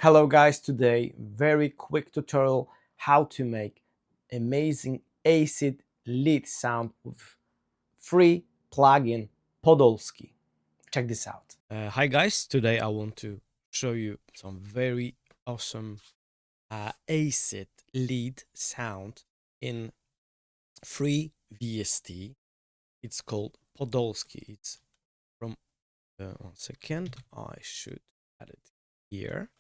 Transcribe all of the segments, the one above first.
Hello guys, today very quick tutorial how to make amazing acid lead sound with free plugin Podolski. Check this out. Hi guys, today I want to show you some very awesome acid lead sound in free VST. It's called Podolski. It's from 1 second. I should add it here.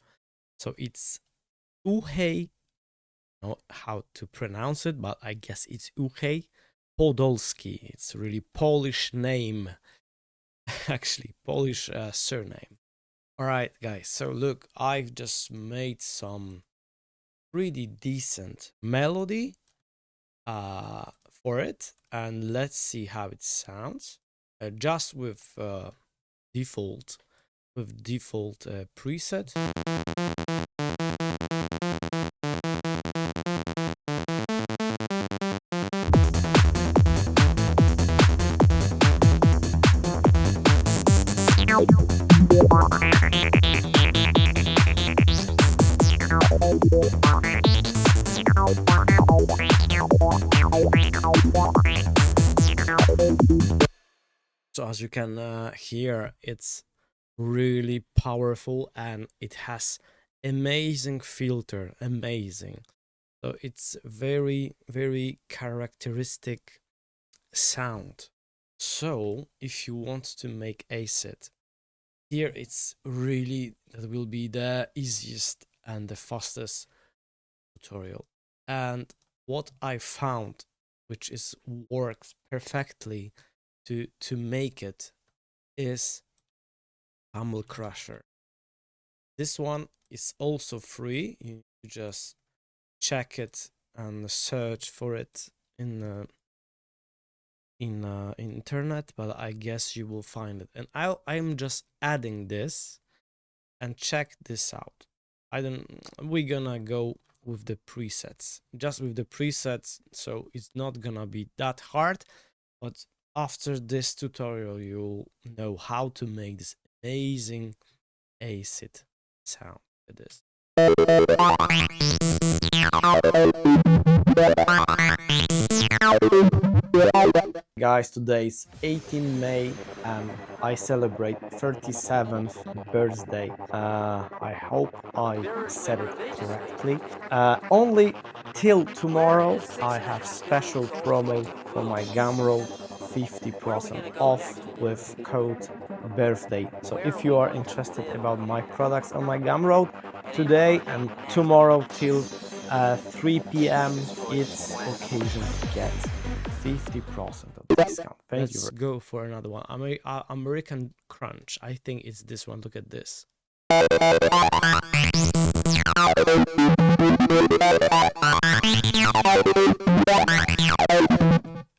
So it's Uhei, not how to pronounce it, but I guess it's Uhei Podolski. It's a really Polish name, actually, Polish surname. All right, guys, so look, I've just made some pretty decent melody for it, and let's see how it sounds. Just with default preset. So as you can hear, it's really powerful and it has amazing filter, amazing. So it's very characteristic sound. So if you want to make acid, here it's really, that will be the easiest and the fastest tutorial. And what I found, which is works perfectly to make it, is Camel Crusher. This one is also free. You just check it and search for it in internet, but I guess you will find it. And I'm just adding this, and check this out. We're gonna go with the presets, just with the presets, so it's not gonna be that hard. But after this tutorial, you'll know how to make this amazing acid sound with this. Guys, today is 18 May and I celebrate 37th birthday. I hope I said it correctly. Only till tomorrow I have special promo for my Gumroad, 50% off with code birthday. So if you are interested about my products on my Gumroad, today and tomorrow till 3 p.m. it's occasion to get 50% of discount. Let's go for another one. American Crunch. I think it's this one. Look at this.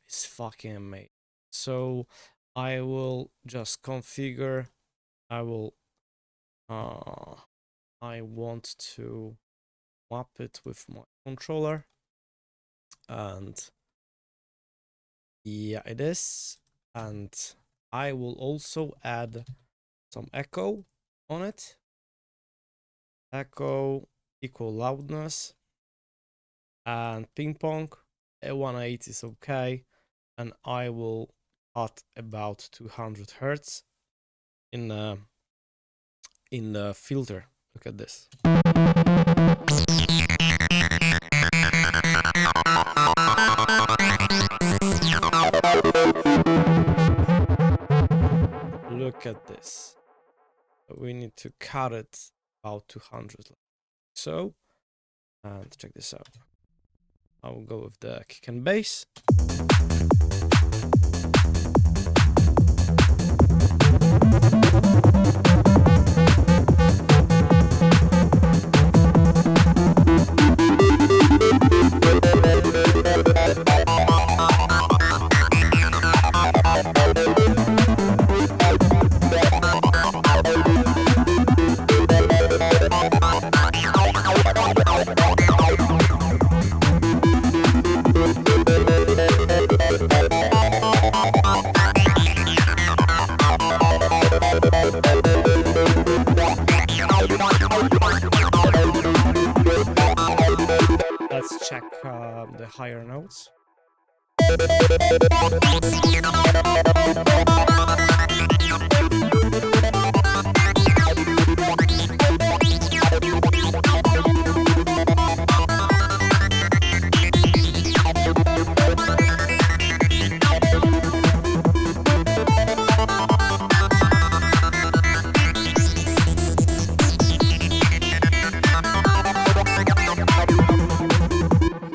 It's fucking amazing. So I will just configure. I want to map it with my controller, and yeah, it is. And I will also add some echo on it. Echo equal loudness, and ping pong 180 is okay, and I will cut about 200 hertz in the filter. Look at this. Look at this. We need to cut it about 200. So, and check this out. I will go with the kick and bass. the higher notes.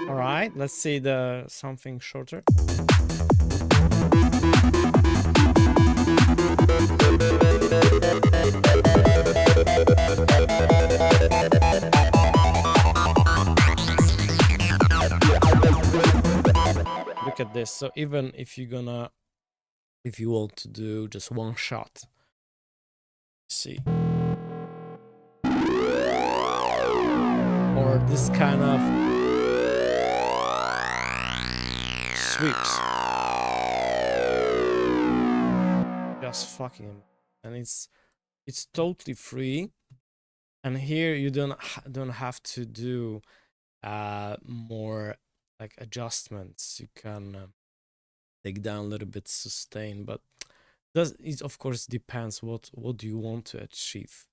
All right, let's see the something shorter. Look at this. So even if you want to do just one shot, see, or this kind of sweeps, just fucking, and it's totally free. And here you don't have to do more like adjustments. You can take down a little bit sustain, but it of course depends what do you want to achieve.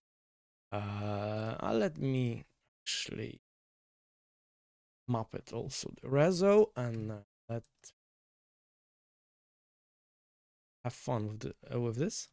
Let me actually map it also the reso, and let have fun with this.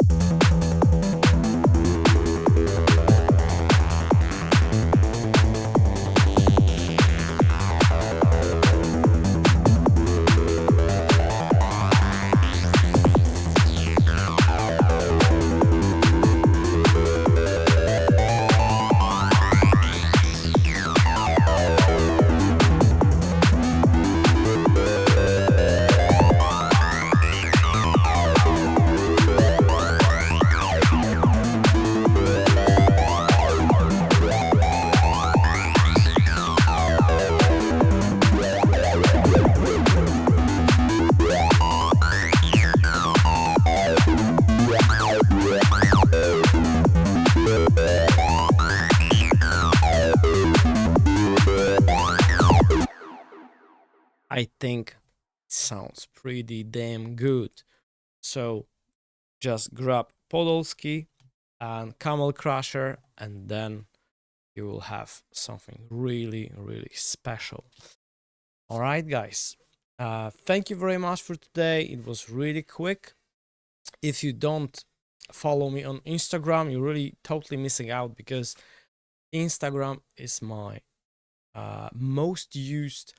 I think it sounds pretty damn good. So just grab Podolski and Camel Crusher, and then you will have something really, really special. All right, guys. Thank you very much for today. It was really quick. If you don't follow me on Instagram, you're really totally missing out, because Instagram is my most used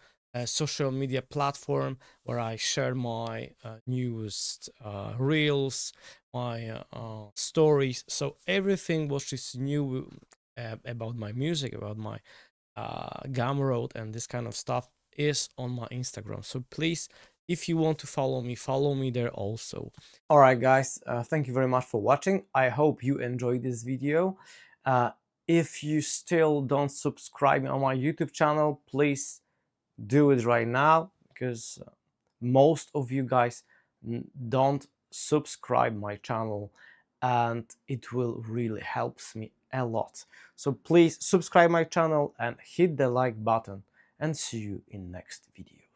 social media platform, where I share my newest reels, my stories. So everything which is new about my music, about my Gumroad and this kind of stuff is on my Instagram. So please, if you want to follow me there also. All right, guys, thank you very much for watching. I hope you enjoyed this video. If you still don't subscribe on my YouTube channel, please do it right now, because most of you guys don't subscribe my channel, and it will really helps me a lot. So please subscribe my channel and hit the like button, and see you in next video.